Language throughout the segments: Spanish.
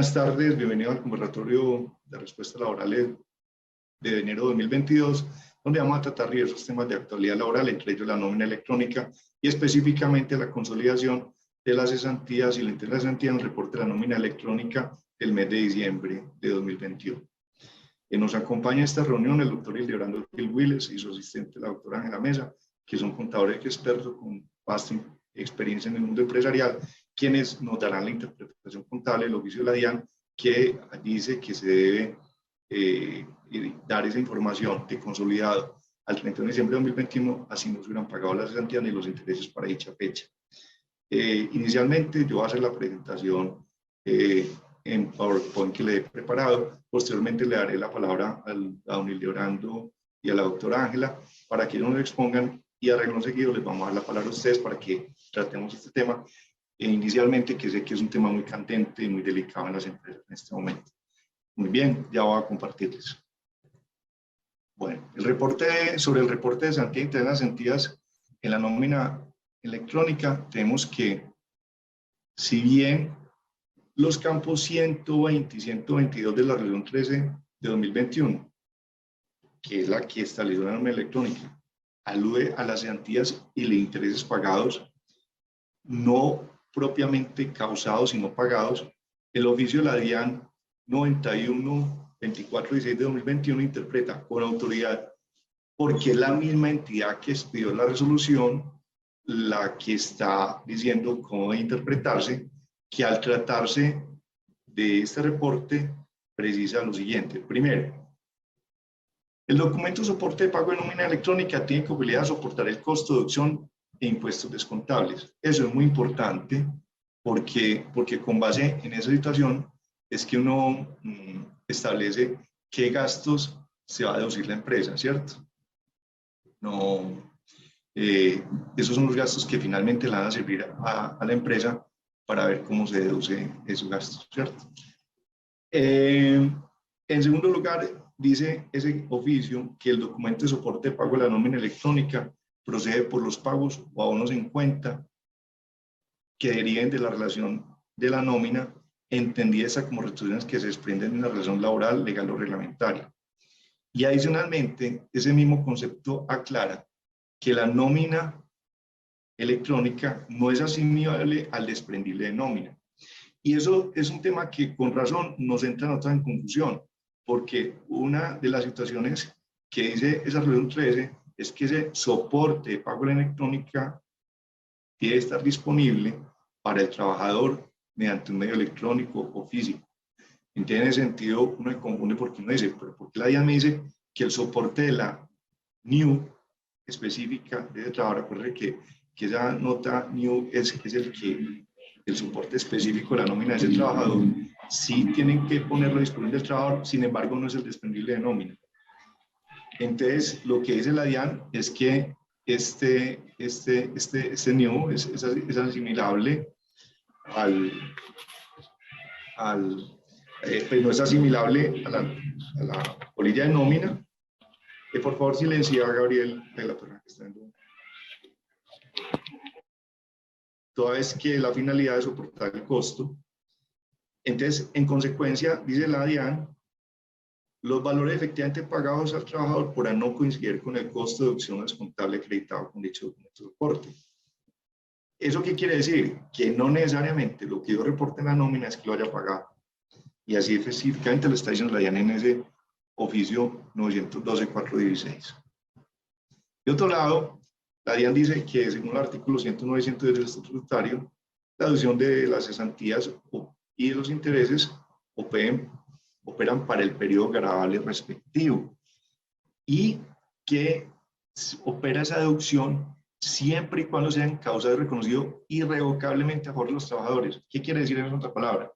Buenas tardes, bienvenido al conversatorio de respuestas laborales de enero de 2022, donde vamos a tratar diversos temas de actualidad laboral, entre ellos la nómina electrónica y específicamente la consolidación de las cesantías y la interesantía en el reporte de la nómina electrónica del mes de diciembre de 2021. Nos acompaña en esta reunión el doctor Hildebrando Gil Willes y su asistente, la doctora Ángela Mesa, que son contadores expertos con vasta experiencia en el mundo empresarial, quienes nos darán la interpretación contable del oficio de la DIAN, que dice que se debe dar esa información de consolidado al 31 de diciembre de 2021, así no se hubieran pagado las cesantías ni los intereses para dicha fecha. Inicialmente yo voy a hacer la presentación en PowerPoint que le he preparado. Posteriormente le daré la palabra a don Hildebrando y a la doctora Ángela para que ellos nos expongan, y a renglón seguido les vamos a dar la palabra a ustedes para que tratemos este tema. Inicialmente, que sé que es un tema muy candente y muy delicado en las empresas en este momento. Muy bien, ya voy a compartirles. Bueno, sobre el reporte de cesantía entre las cesantías en la nómina electrónica, tenemos que, si bien los campos 120 y 122 de la resolución 13 de 2021, que es la que estableció la nómina electrónica, alude a las cesantías y los intereses pagados, no propiamente causados sino pagados, el oficio de la DIAN 91-24-16 de 2021 interpreta con autoridad, porque es la misma entidad que expidió la resolución la que está diciendo cómo debe interpretarse, que al tratarse de este reporte precisa lo siguiente. Primero, el documento de soporte de pago de nómina electrónica tiene que obligar a soportar el costo de deducción e impuestos descontables. Eso es muy importante porque con base en esa situación es que uno establece qué gastos se va a deducir la empresa, ¿cierto? No, esos son los gastos que finalmente le van a servir a la empresa para ver cómo se deduce esos gastos, ¿cierto? En segundo lugar, dice ese oficio que el documento de soporte de pago de la nómina electrónica procede por los pagos o abonos en cuenta que deriven de la relación de la nómina, entendida esa como retribuciones que se desprenden de una relación laboral, legal o reglamentaria. Y adicionalmente, ese mismo concepto aclara que la nómina electrónica no es asimilable al desprendible de nómina. Y eso es un tema que con razón nos entra a nosotros en confusión, porque una de las situaciones que dice esa resolución 13 es que ese soporte de pago electrónica debe estar disponible para el trabajador mediante un medio electrónico o físico. En ese sentido, uno se confunde porque uno dice, pero ¿por qué la DIAN me dice que el soporte de la NIU específica debe trabajar? Recuerde que esa nota NIU es el soporte específico de la nómina de ese trabajador, sí tienen que ponerlo disponible del trabajador, sin embargo no es el desprendible de nómina. Entonces, lo que dice la DIAN es que este NIU es asimilable pues no es asimilable a la polilla de nómina. Por favor, silencia a Gabriel de la persona que está viendo. Toda vez que la finalidad es soportar el costo. Entonces, en consecuencia, dice la DIAN, los valores efectivamente pagados al trabajador podrán no coincidir con el costo de deducción descontable acreditado con dicho documento de soporte. ¿Eso qué quiere decir? Que no necesariamente lo que yo reporte en la nómina es que lo haya pagado. Y así específicamente lo está diciendo la DIAN en ese oficio 912-416. De otro lado, la DIAN dice que según el artículo 109 y 110 del Estatuto Tributario, la deducción de las cesantías y de los intereses operan para el periodo gravable respectivo, y que opera esa deducción siempre y cuando sean causa de reconocido irrevocablemente a favor de los trabajadores. ¿Qué quiere decir en otra palabra?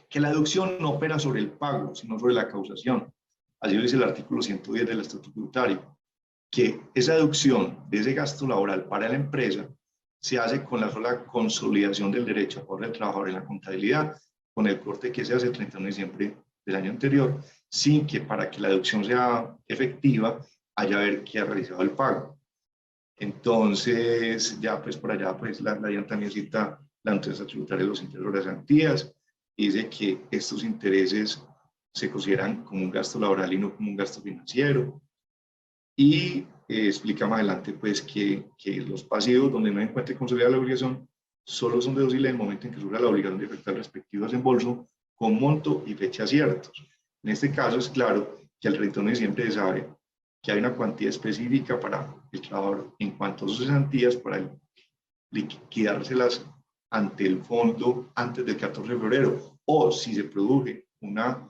Que la deducción no opera sobre el pago, sino sobre la causación. Así lo dice el artículo 110 del Estatuto Tributario, que esa deducción de ese gasto laboral para la empresa se hace con la sola consolidación del derecho a favor del trabajador en la contabilidad, con el corte que se hace el 31 de diciembre del año anterior, sin que para que la deducción sea efectiva haya que ha realizado el pago. Entonces, ya pues por allá, pues la DIAN también cita la naturaleza tributaria de los intereses de las cesantías, dice que estos intereses se consideran como un gasto laboral y no como un gasto financiero. Y explica más adelante pues que los pasivos donde no encuentre consolidada la obligación solo son deducibles en el momento en que surja la obligación de efectuar el respectivo desembolso con monto y fecha ciertos. En este caso es claro que el retorno siempre sabe que hay una cuantía específica para el trabajador en cuanto a sus cesantías para liquidárselas ante el fondo antes del 14 de febrero, o si se produce una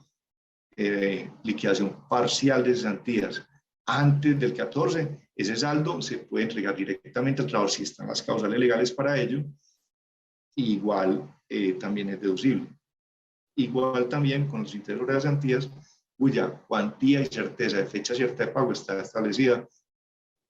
liquidación parcial de cesantías antes del 14, ese saldo se puede entregar directamente al trabajador si están las causales legales para ello, igual también es deducible. Igual también con los intereses de las cesantías, cuya cuantía y certeza de fecha cierta de pago está establecida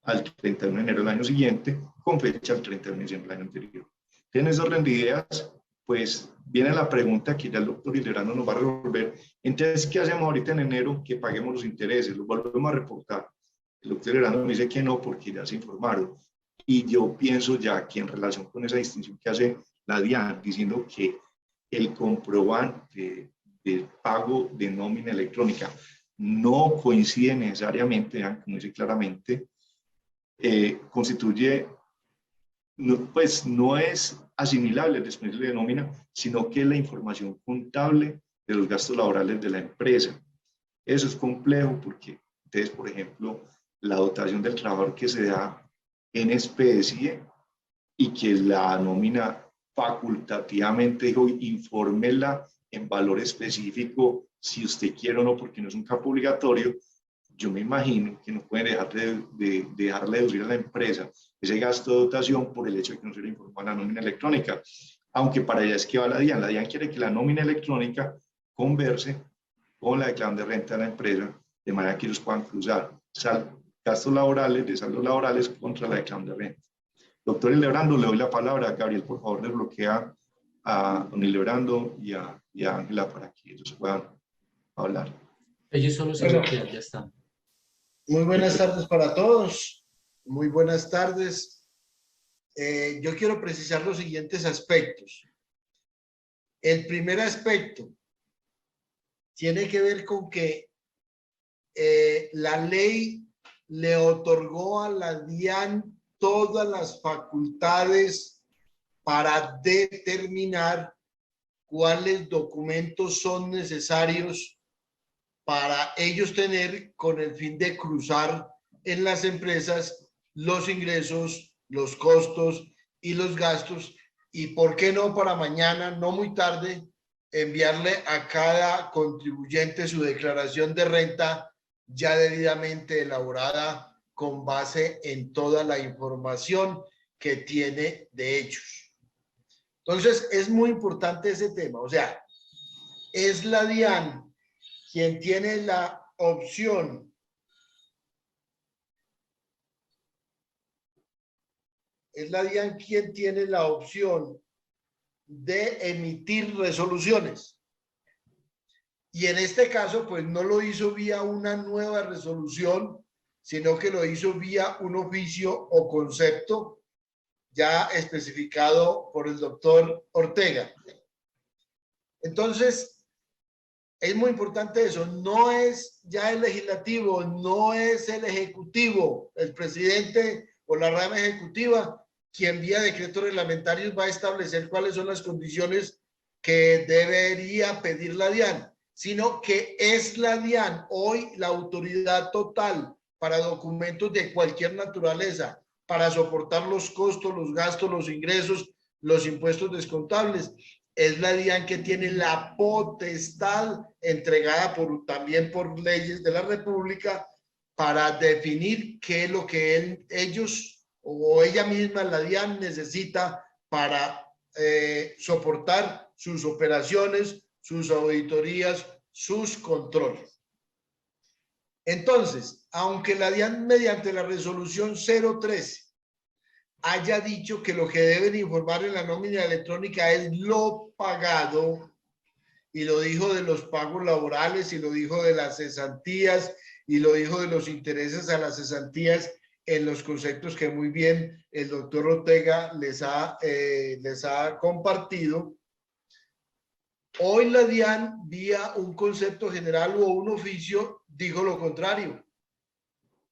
al 31 de enero del año siguiente, con fecha al 31 de diciembre del año anterior. En ese orden de ideas, pues viene la pregunta que ya el doctor Hildebrando nos va a resolver. Entonces, ¿qué hacemos ahorita en enero? Que paguemos los intereses, los volvemos a reportar. El doctor Hildebrando me dice que no, porque ya se informaron. Y yo pienso ya que en relación con esa distinción que hace la DIAN, diciendo que el comprobante de pago de nómina electrónica no coincide necesariamente, como dice claramente, constituye, pues no es asimilable al disponible de nómina, sino que es la información contable de los gastos laborales de la empresa. Eso es complejo porque, entonces, por ejemplo, la dotación del trabajador que se da en especie y que la nómina facultativamente dijo, infórmela en valor específico si usted quiere o no, porque no es un campo obligatorio. Yo me imagino que no pueden dejarle deducir a la empresa ese gasto de dotación por el hecho de que no se le informó a la nómina electrónica, aunque para ella es que va la DIAN. La DIAN quiere que la nómina electrónica converse con la declaración de renta de la empresa, de manera que ellos puedan cruzar gastos laborales, de saldos laborales contra la declaración de renta. Doctor Hildebrando, le doy la palabra. Gabriel, por favor, desbloquea a don Hildebrando y a Ángela para que ellos puedan hablar. Ellos solo se bloquean, ya están. Muy buenas tardes para todos. Muy buenas tardes. Yo quiero precisar los siguientes aspectos. El primer aspecto tiene que ver con que la ley le otorgó a la DIAN todas las facultades para determinar cuáles documentos son necesarios para ellos tener con el fin de cruzar en las empresas los ingresos, los costos y los gastos, y por qué no para mañana, no muy tarde, enviarle a cada contribuyente su declaración de renta ya debidamente elaborada con base en toda la información que tiene de ellos. Entonces, es muy importante ese tema. O sea, es la DIAN quien tiene la opción quien tiene la opción de emitir resoluciones. Y en este caso, pues no lo hizo vía una nueva resolución, sino que lo hizo vía un oficio o concepto ya especificado por el doctor Ortega. Entonces, es muy importante eso. No es ya el legislativo, no es el ejecutivo, el presidente o la rama ejecutiva quien vía decretos reglamentarios va a establecer cuáles son las condiciones que debería pedir la DIAN, sino que es la DIAN hoy la autoridad total para documentos de cualquier naturaleza, para soportar los costos, los gastos, los ingresos, los impuestos descontables. Es la DIAN que tiene la potestad entregada también por leyes de la República para definir qué es lo que ellos o ella misma, la DIAN, necesita para soportar sus operaciones, sus auditorías, sus controles. Entonces, aunque la DIAN mediante la resolución 013 haya dicho que lo que deben informar en la nómina electrónica es lo pagado, y lo dijo de los pagos laborales, y lo dijo de las cesantías, y lo dijo de los intereses a las cesantías, en los conceptos que muy bien el doctor Ortega les ha compartido, Hoy la DIAN, vía un concepto general o un oficio, dijo lo contrario.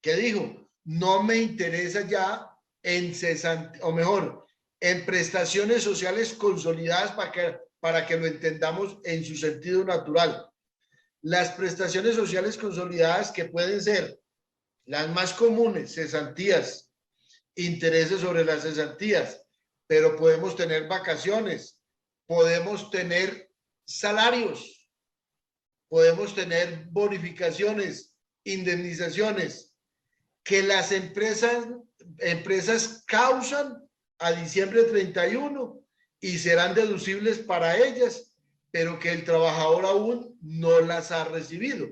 ¿Qué dijo? No me interesa ya en cesantía, o mejor, en prestaciones sociales consolidadas para que lo entendamos en su sentido natural. Las prestaciones sociales consolidadas, que pueden ser las más comunes, cesantías, intereses sobre las cesantías, pero podemos tener vacaciones, podemos tener salarios, podemos tener bonificaciones, indemnizaciones, que las empresas causan a diciembre 31 y serán deducibles para ellas, pero que el trabajador aún no las ha recibido.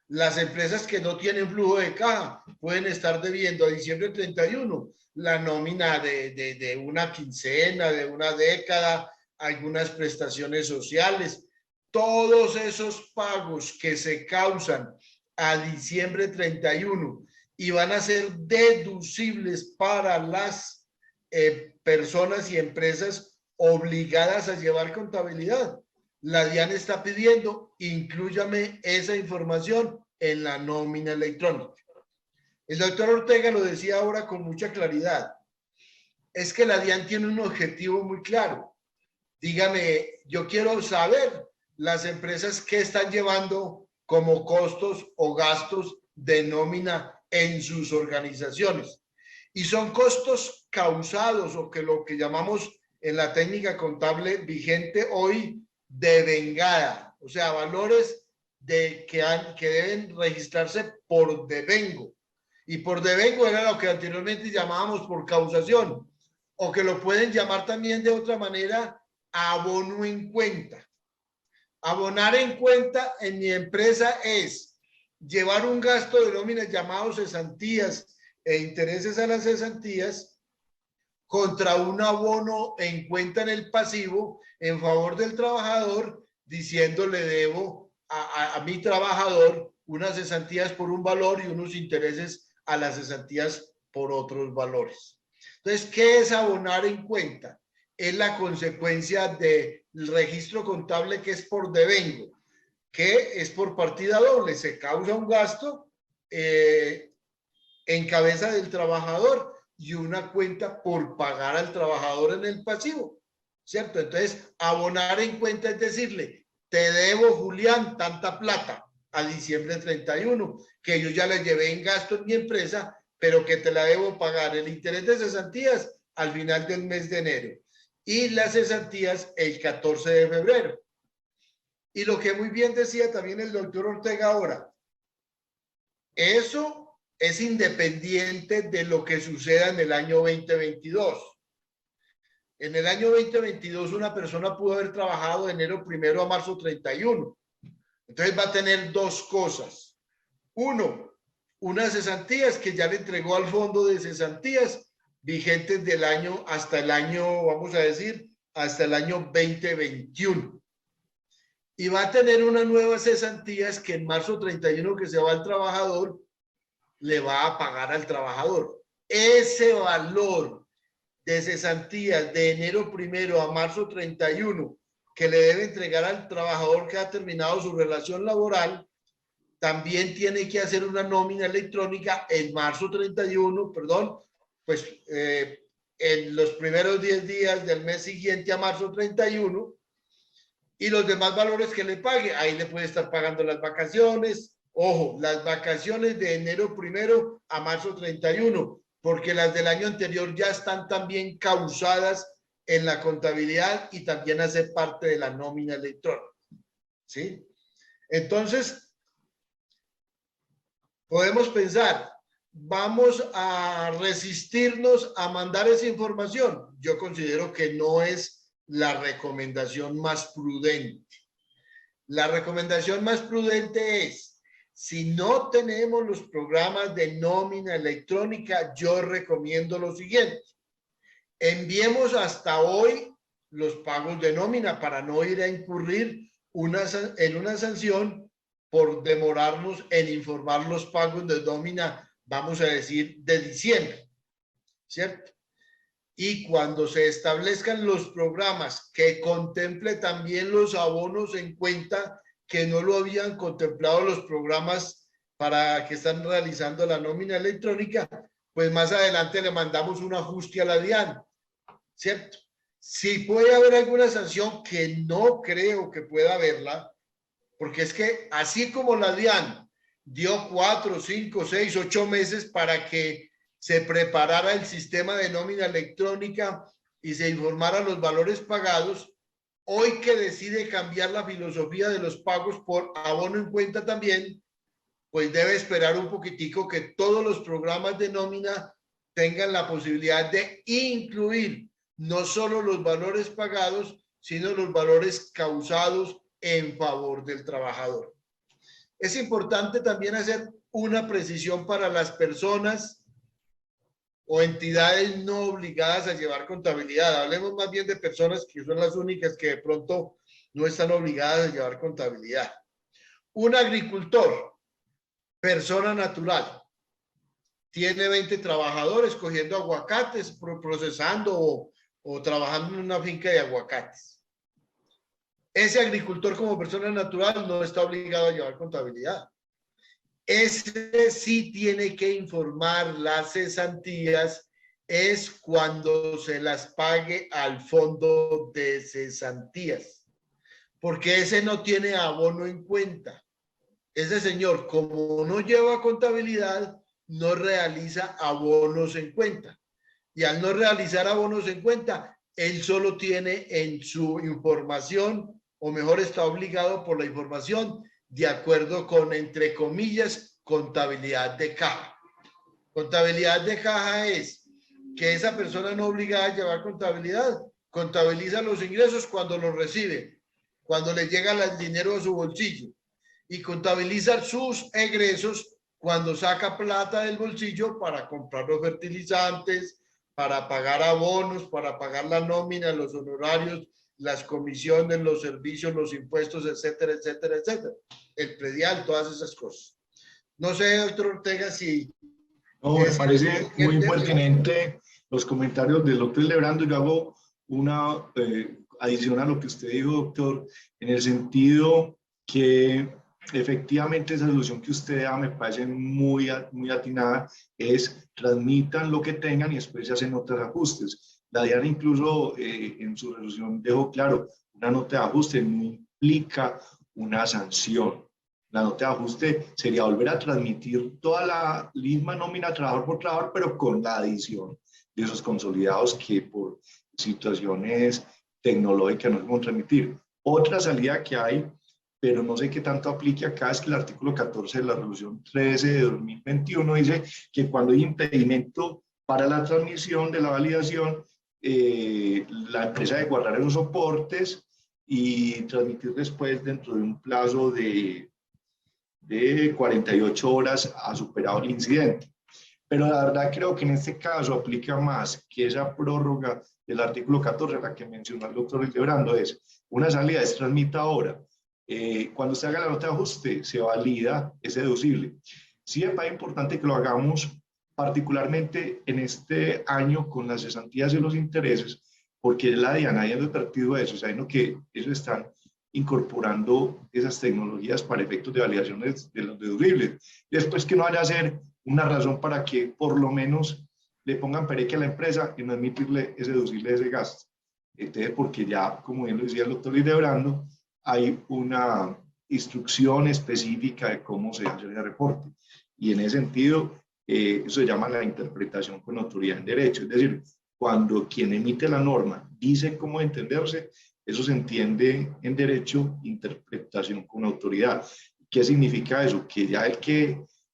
Las empresas que no tienen flujo de caja pueden estar debiendo a diciembre 31 la nómina de una quincena, de una década, algunas prestaciones sociales. Todos esos pagos que se causan a diciembre 31 y van a ser deducibles para las personas y empresas obligadas a llevar contabilidad. La DIAN está pidiendo, inclúyame esa información en la nómina electrónica. El doctor Ortega lo decía ahora con mucha claridad. Es que la DIAN tiene un objetivo muy claro. Dígame, yo quiero saber las empresas que están llevando como costos o gastos de nómina en sus organizaciones. Y son costos causados o que lo que llamamos en la técnica contable vigente hoy devengada, o sea, valores que deben registrarse por devengo. Y por devengo era lo que anteriormente llamábamos por causación, o que lo pueden llamar también de otra manera, abono en cuenta. Abonar en cuenta en mi empresa es llevar un gasto de nóminas llamados cesantías e intereses a las cesantías contra un abono en cuenta en el pasivo en favor del trabajador, diciéndole debo a mi trabajador unas cesantías por un valor y unos intereses a las cesantías por otros valores. Entonces, ¿qué es abonar en cuenta? Es la consecuencia del registro contable que es por devengo, que es por partida doble. Se causa un gasto en cabeza del trabajador y una cuenta por pagar al trabajador en el pasivo, ¿cierto? Entonces, abonar en cuenta es decirle, te debo, Julián, tanta plata a diciembre 31, que yo ya le llevé en gasto en mi empresa, pero que te la debo pagar el interés de cesantías al final del mes de enero y las cesantías el 14 de febrero. Y lo que muy bien decía también el doctor Ortega ahora, eso es independiente de lo que suceda en el año 2022. En el año 2022 una persona pudo haber trabajado de enero 1 a marzo 31. Entonces va a tener dos cosas. Uno, unas cesantías que ya le entregó al fondo de cesantías vigentes del año hasta el año, vamos a decir, hasta el año 2021. Y va a tener unas nuevas cesantías que en marzo 31 que se va el trabajador, le va a pagar al trabajador. Ese valor de cesantías de enero 1 a marzo 31 que le debe entregar al trabajador que ha terminado su relación laboral, también tiene que hacer una nómina electrónica en marzo 31, perdón, pues en los primeros 10 días del mes siguiente a marzo 31, y los demás valores que le pague, ahí le puede estar pagando las vacaciones. Ojo, las vacaciones de enero 1 a marzo 31, porque las del año anterior ya están también causadas en la contabilidad y también hace parte de la nómina electrónica. ¿Sí? Entonces, podemos pensar, ¿vamos a resistirnos a mandar esa información? Yo considero que no es la recomendación más prudente. La recomendación más prudente es, si no tenemos los programas de nómina electrónica, yo recomiendo lo siguiente. Enviemos hasta hoy los pagos de nómina para no ir a incurrir en una sanción por demorarnos en informar los pagos de nómina, vamos a decir, de diciembre, ¿cierto? y cuando se establezcan los programas que contemple también los abonos en cuenta, que no lo habían contemplado los programas para que están realizando la nómina electrónica, pues más adelante le mandamos un ajuste a la DIAN, ¿cierto? Si puede haber alguna sanción, que no creo que pueda haberla, porque es que así como la DIAN dio 4, 5, 6, 8 meses para que se preparara el sistema de nómina electrónica y se informara los valores pagados, hoy que decide cambiar la filosofía de los pagos por abono en cuenta también, pues debe esperar un poquitico que todos los programas de nómina tengan la posibilidad de incluir no solo los valores pagados, sino los valores causados en favor del trabajador. Es importante también hacer una precisión para las personas o entidades no obligadas a llevar contabilidad. Hablemos más bien de personas que son las únicas que de pronto no están obligadas a llevar contabilidad. Un agricultor, persona natural, tiene 20 trabajadores cogiendo aguacates, procesando o trabajando en una finca de aguacates. Ese agricultor como persona natural no está obligado a llevar contabilidad. Ese sí tiene que informar las cesantías, es cuando se las pague al fondo de cesantías, porque ese no tiene abono en cuenta. Ese señor, como no lleva contabilidad, no realiza abonos en cuenta. Y al no realizar abonos en cuenta, él solo tiene en su información, o mejor está obligado por la información, de acuerdo con, entre comillas, contabilidad de caja. Contabilidad de caja es que esa persona no obligada a llevar contabilidad, contabiliza los ingresos cuando los recibe, cuando le llega el dinero a su bolsillo, y contabiliza sus egresos cuando saca plata del bolsillo para comprar los fertilizantes, para pagar abonos, para pagar la nómina, los honorarios, las comisiones, los servicios, los impuestos, etcétera, etcétera, etcétera. El predial, todas esas cosas. No sé, doctor Ortega, si... No, me parece muy pertinente los comentarios del doctor Lebrando. Yo hago una adición a lo que usted dijo, doctor, en el sentido que efectivamente esa solución que usted da me parece muy atinada, es transmitan lo que tengan y después se hacen otros ajustes. La DIAN incluso en su resolución dejó claro, una nota de ajuste no implica una sanción. La nota de ajuste sería volver a transmitir toda la misma nómina trabajador por trabajador, pero con la adición de esos consolidados que por situaciones tecnológicas no podemos transmitir. Otra salida que hay, pero no sé qué tanto aplique acá, es que el artículo 14 de la resolución 13 de 2021 dice que cuando hay impedimento para la transmisión de la validación, la empresa debe guardar esos soportes y transmitir después dentro de un plazo de 48 horas ha superado el incidente. Pero la verdad creo que en este caso aplica más que esa prórroga del artículo 14, la que mencionó el doctor Lebrando, es una salida, es transmita ahora. Cuando se haga la nota de ajuste, se valida, es deducible. Sí me parece importante que lo hagamos particularmente en este año con las cesantías y los intereses, porque la DIAN haya advertido eso, sabiendo que ellos están incorporando esas tecnologías para efectos de validaciones de los deducibles. Después que no haya a ser una razón para que por lo menos le pongan pereque a la empresa y no admitirle ese deducible de ese gasto. Entonces, porque ya, como bien lo decía el doctor Hildebrando, hay una instrucción específica de cómo se hace el reporte. Y en ese sentido, eso se llama la interpretación con autoridad en derecho. Es decir, cuando quien emite la norma dice cómo entenderse, eso se entiende en derecho, interpretación con autoridad. ¿Qué significa eso? Que ya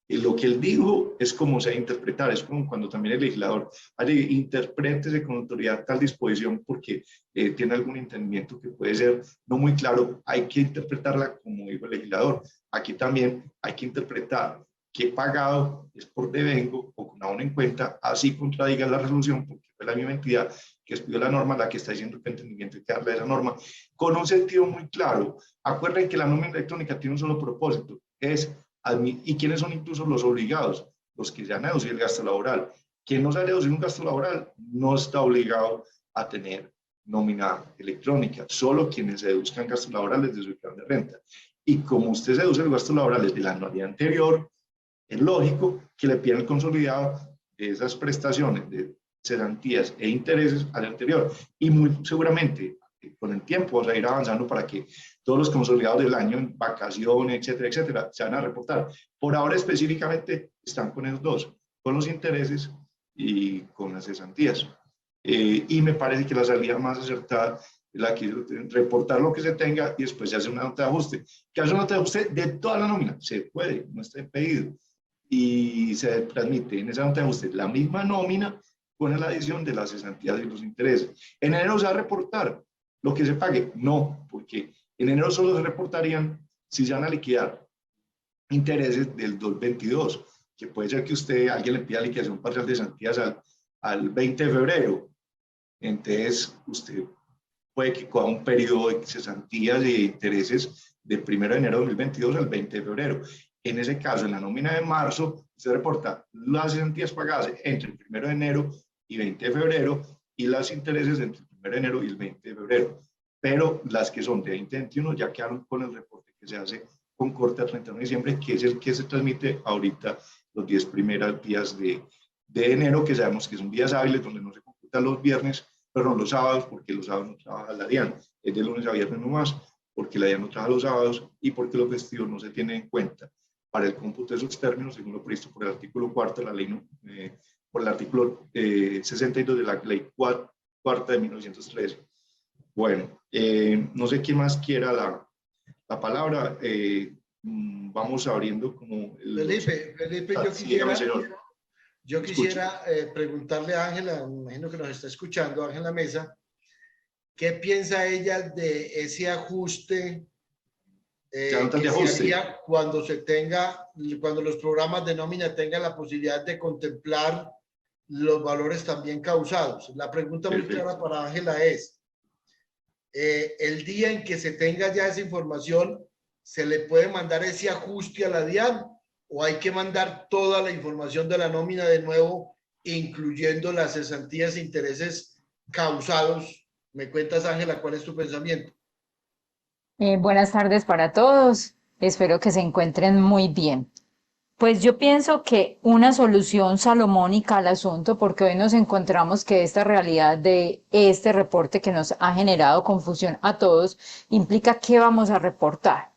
lo que él dijo es como se va a interpretar. Es como cuando también el legislador interprétese con autoridad tal disposición porque tiene algún entendimiento que puede ser no muy claro. Hay que interpretarla como dijo el legislador. Aquí también hay que interpretar que pagado es por devengo o con abono en cuenta, así contradiga la resolución, porque fue la misma entidad que expidió la norma la que está diciendo que entendimiento hay que darle a esa norma, con un sentido muy claro. Acuérdense que la nómina electrónica tiene un solo propósito, ¿y quiénes son incluso los obligados? Los que ya han deducido el gasto laboral. Quien no sabe deducir un gasto laboral no está obligado a tener nómina electrónica, solo quienes se deduzcan gastos laborales de su declaración de renta. Y como usted se deduce los gastos laborales de la anualidad anterior, es lógico que le pidan el consolidado de esas prestaciones de cesantías e intereses al anterior. Y muy seguramente con el tiempo vamos a ir avanzando para que todos los consolidados del año en vacaciones, etcétera, etcétera, se van a reportar. Por ahora específicamente están con esos dos, con los intereses y con las cesantías. Y me parece que la salida más acertada es la que reportar lo que se tenga y después se hace una nota de ajuste. Que hace una nota de ajuste de toda la nómina, se puede, no está impedido. Y se transmite en esa nota de ajuste la misma nómina con la adición de las cesantías y los intereses. En enero se va a reportar lo que se pague. No, porque en enero solo se reportarían si se van a liquidar intereses del 2022, que puede ser que alguien le pida liquidación parcial de cesantías al 20 de febrero. Entonces, usted puede que coja un periodo de cesantías y de intereses de 1 de enero de 2022 al 20 de febrero. En ese caso, en la nómina de marzo, se reporta las cesantías pagadas entre el 1 de enero y 20 de febrero y los intereses entre el 1 de enero y el 20 de febrero. Pero las que son de 2021 ya quedaron con el reporte que se hace con corte a 31 de diciembre, que es el que se transmite ahorita los 10 primeros días de enero, que sabemos que son días hábiles donde no se computan los viernes, perdón, los sábados, porque los sábados no trabaja la DIAN, es de lunes a viernes nomás, porque la DIAN no trabaja los sábados y porque los festivos no se tienen en cuenta para el cómputo de esos términos, según lo previsto por el artículo 4 de la ley, por el artículo 62 de la ley 4 de 1913. Bueno, no sé quién más quiera la palabra. Vamos abriendo como... Felipe, yo quisiera preguntarle a Ángela, me imagino que nos está escuchando, Ángela Mesa, ¿qué piensa ella de ese ajuste que se haría cuando los programas de nómina tengan la posibilidad de contemplar los valores también causados? La pregunta muy clara para Ángela es, el día en que se tenga ya esa información, ¿se le puede mandar ese ajuste a la DIAN o hay que mandar toda la información de la nómina de nuevo, incluyendo las cesantías e intereses causados? ¿Me cuentas, Ángela, cuál es tu pensamiento? Buenas tardes para todos. Espero que se encuentren muy bien. Pues yo pienso que una solución salomónica al asunto, porque hoy nos encontramos que esta realidad de este reporte que nos ha generado confusión a todos, implica qué vamos a reportar.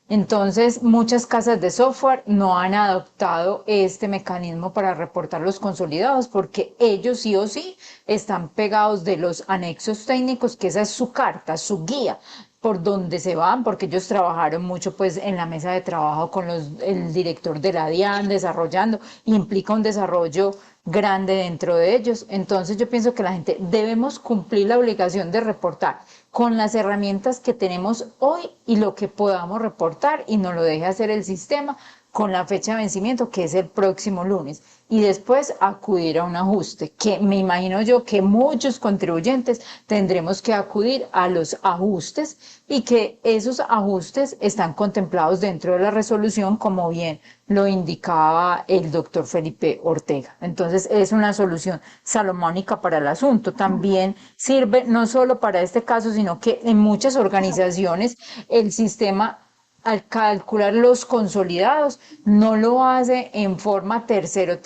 Entonces, muchas casas de software no han adoptado este mecanismo para reportar los consolidados porque ellos sí o sí están pegados de los anexos técnicos, que esa es su carta, su guía, por donde se van, porque ellos trabajaron mucho pues en la mesa de trabajo con el director de la DIAN desarrollando, y implica un desarrollo grande dentro de ellos. Entonces yo pienso que la gente debemos cumplir la obligación de reportar con las herramientas que tenemos hoy y lo que podamos reportar y nos lo deje hacer el sistema con la fecha de vencimiento, que es el próximo lunes, y después acudir a un ajuste, que me imagino yo que muchos contribuyentes tendremos que acudir a los ajustes y que esos ajustes están contemplados dentro de la resolución, como bien lo indicaba el doctor Felipe Ortega. Entonces es una solución salomónica para el asunto. También sirve no solo para este caso, sino que en muchas organizaciones el sistema, al calcular los consolidados, no lo hace en forma tercero,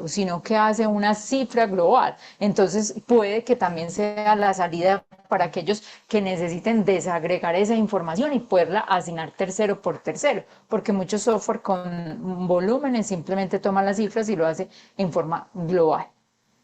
sino que hace una cifra global. Entonces puede que también sea la salida para aquellos que necesiten desagregar esa información y poderla asignar tercero por tercero, porque muchos software con volúmenes simplemente toma las cifras y lo hace en forma global.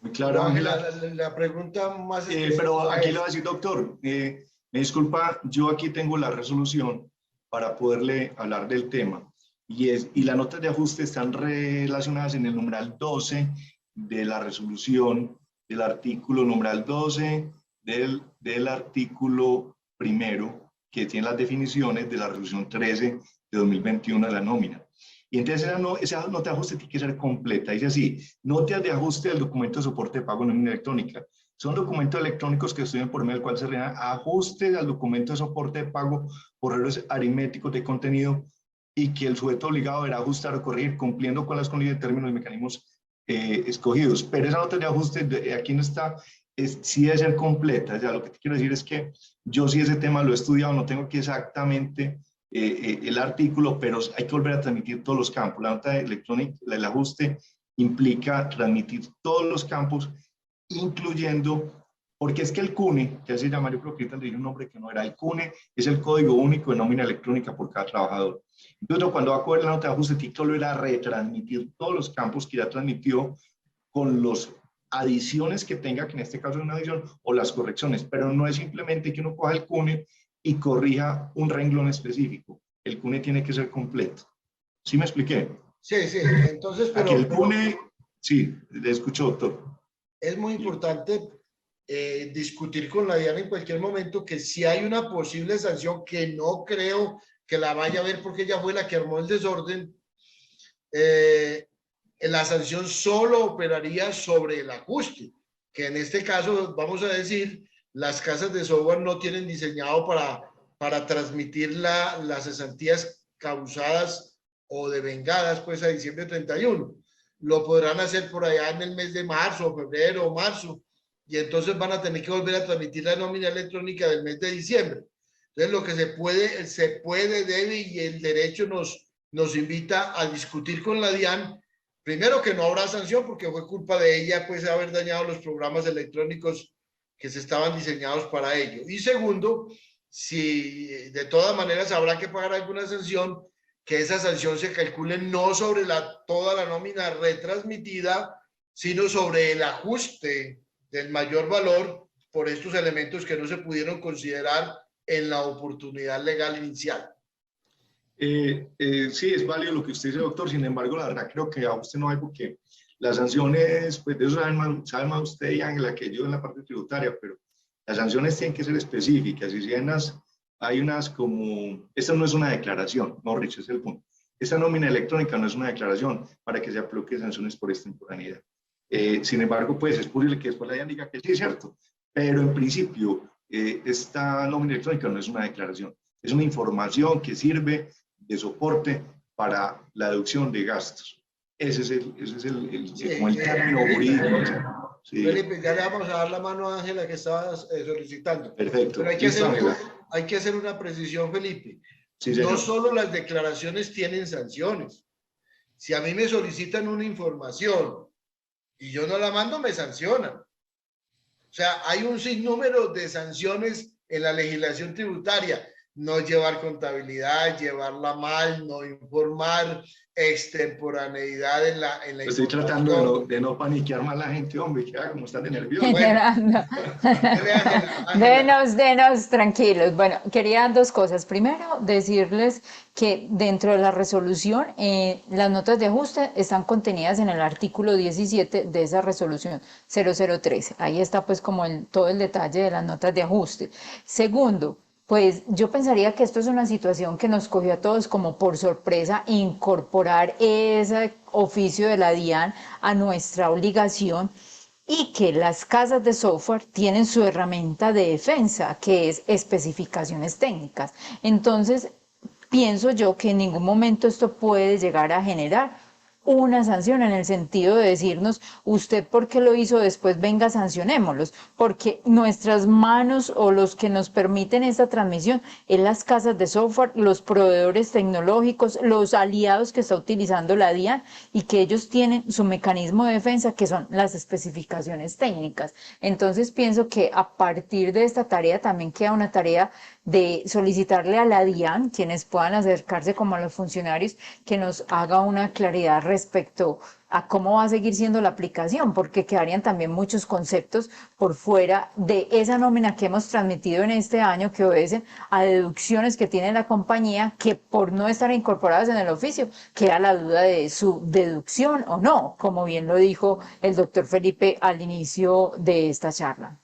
Muy claro, Ángela. La pregunta más... pero aquí le voy a decir, doctor, me disculpa, yo aquí tengo la resolución para poderle hablar del tema. Y las notas de ajuste están relacionadas en el numeral 12 de la resolución, del artículo numeral 12 del artículo primero, que tiene las definiciones de la resolución 13 de 2021 de la nómina. Y entonces esa nota de ajuste tiene que ser completa. Dice así: notas de ajuste del documento de soporte de pago en nómina electrónica. Son documentos electrónicos que estudian por medio del cual se realizan ajustes al documento de soporte de pago por errores aritméticos de contenido y que el sujeto obligado deberá ajustar o corregir cumpliendo con las condiciones, términos y mecanismos escogidos, pero esa nota de ajuste aquí no está, sí debe ser completa. O sea, lo que te quiero decir es que yo sí ese tema lo he estudiado, no tengo aquí exactamente el artículo, pero hay que volver a transmitir todos los campos. La nota electrónica, el ajuste implica transmitir todos los campos, incluyendo, porque es que el CUNE, que se llama, yo creo que ahorita le dije un nombre que no era, el CUNE es el código único de nómina electrónica por cada trabajador. Entonces, cuando va a coger la nota de ajuste, tiene que volver a retransmitir todos los campos que ya transmitió con las adiciones que tenga, que en este caso es una adición, o las correcciones, pero no es simplemente que uno coja el CUNE y corrija un renglón específico. El CUNE tiene que ser completo. ¿Sí me expliqué? Sí, sí. Entonces, pero, aquí el CUNE, sí, le escucho, doctor. Es muy importante discutir con la DIAN en cualquier momento que si hay una posible sanción, que no creo que la vaya a ver porque ella fue la que armó el desorden, la sanción solo operaría sobre el ajuste, que en este caso, vamos a decir, las casas de software no tienen diseñado para transmitir las cesantías causadas o devengadas pues a diciembre 31. Lo podrán hacer por allá en el mes de marzo, febrero o marzo, y entonces van a tener que volver a transmitir la nómina electrónica del mes de diciembre. Entonces, lo que se puede, debe, y el derecho nos invita a discutir con la DIAN, primero que no habrá sanción porque fue culpa de ella pues haber dañado los programas electrónicos que se estaban diseñados para ello. Y segundo, si de todas maneras habrá que pagar alguna sanción, que esa sanción se calcule no sobre toda la nómina retransmitida, sino sobre el ajuste del mayor valor por estos elementos que no se pudieron considerar en la oportunidad legal inicial. Sí, es válido lo que usted dice, doctor. Sin embargo, la verdad creo que a usted no hay, porque las sanciones, pues de eso sabe más usted y Ángela que yo en la parte tributaria, pero las sanciones tienen que ser específicas. Y si hay unas como, esta no es una declaración, no, Rich, ese es el punto. Esta nómina electrónica no es una declaración para que se aplique sanciones por extemporaneidad. Sin embargo, pues es posible que después la DIAN diga que sí es cierto, pero en principio esta nómina electrónica no es una declaración, es una información que sirve de soporte para la deducción de gastos. Ese es el término jurídico. Sí. Felipe, ya le vamos a dar la mano a Ángela que estabas solicitando. Perfecto. Pero hay que hacer una precisión, Felipe. Sí, no solo las declaraciones tienen sanciones. Si a mí me solicitan una información y yo no la mando, me sancionan. O sea, hay un sinnúmero de sanciones en la legislación tributaria. No llevar contabilidad, llevarla mal, no informar, extemporaneidad en la Estoy tratando de no paniquear más a la gente, hombre, que como están de nerviosos. Generando. Denos tranquilos. Bueno, quería dos cosas. Primero, decirles que dentro de la resolución, las notas de ajuste están contenidas en el artículo 17 de esa resolución 0013. Ahí está pues como todo el detalle de las notas de ajuste. Segundo, pues yo pensaría que esto es una situación que nos cogió a todos como por sorpresa, incorporar ese oficio de la DIAN a nuestra obligación, y que las casas de software tienen su herramienta de defensa, que es especificaciones técnicas. Entonces, pienso yo que en ningún momento esto puede llegar a generar una sanción en el sentido de decirnos, usted por qué lo hizo, después venga, sancionémoslos, porque nuestras manos o los que nos permiten esta transmisión es las casas de software, los proveedores tecnológicos, los aliados que está utilizando la DIAN, y que ellos tienen su mecanismo de defensa, que son las especificaciones técnicas. Entonces pienso que a partir de esta tarea también queda una tarea de solicitarle a la DIAN, quienes puedan acercarse como a los funcionarios, que nos haga una claridad respecto a cómo va a seguir siendo la aplicación, porque quedarían también muchos conceptos por fuera de esa nómina que hemos transmitido en este año, que obedecen a deducciones que tiene la compañía, que por no estar incorporadas en el oficio queda la duda de su deducción o no, como bien lo dijo el doctor Felipe al inicio de esta charla.